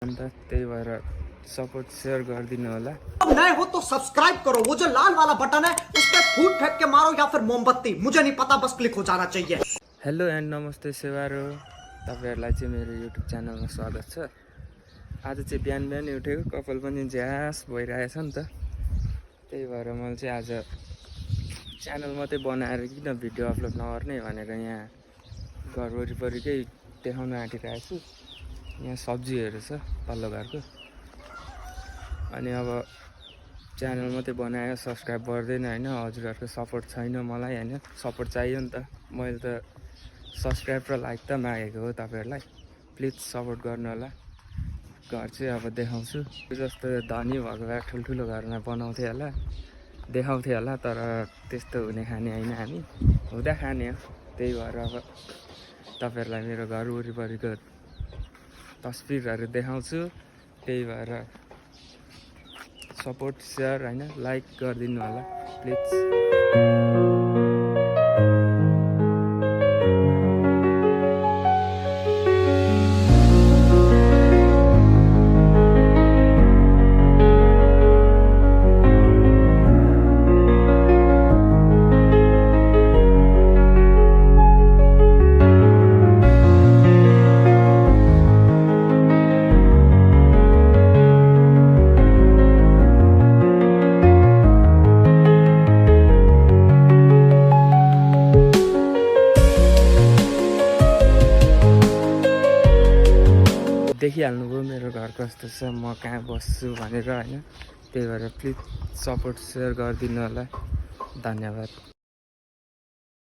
अन्त त्यही भएर सपोर्ट सेयर गरिदिनु होला। नए हो तो सब्सक्राइब करो, वो जो लाल वाला बटन है उस पर फूट फेंक के मारो या फिर मोमबत्ती, मुझे नहीं पता, बस क्लिक हो जाना चाहिए। हेलो एन्ड नमस्ते सेवारो, तपाईँहरूलाई चाहिँ मेरो युट्युब च्यानलमा स्वागत छ। आज चाहिँ बिहान बिहानै उठेको, कपाल पनि झ्यास भइरहेछ नि त। त्यही भएर मैले चाहिँ आज च्यानल मात्रै बनाएर किन भिडियो अपलोड नगर्ने भनेर यहाँ घर वरिपरिकै देखाउन आँटिरहेको छु। यहाँ सब्जीहरू छ तल्लो घरको, अनि अब च्यानल मात्रै बनायो, सब्सक्राइब गर्दैन होइन। हजुरहरूको सपोर्ट छैन मलाई होइन, सपोर्ट चाहियो नि त। मैले त सब्सक्राइब र लाइक त मागेको हो तपाईँहरूलाई, प्लिज सपोर्ट गर्नु होला। घर चाहिँ अब देखाउँछु, जस्तो धनी भएको भए ठुल्ठुलो घरमा बनाउँथ्यो होला, देखाउँथ्यो होला, तर त्यस्तो हुने खाने होइन हामी, हुँदा खाने हो। त्यही भएर अब तपाईँहरूलाई मेरो घर वरिपरिको तस्बिरहरू देखाउँछु। त्यही भएर सपोर्ट सेयर होइन लाइक गरिदिनु होला प्लिज। देखिहाल्नुभयो मेरो घर कस्तो छ, म कहाँ बस्छु भनेर होइन। त्यही भएर प्लिज सपोर्ट सेयर गरिदिनु होला, धन्यवाद।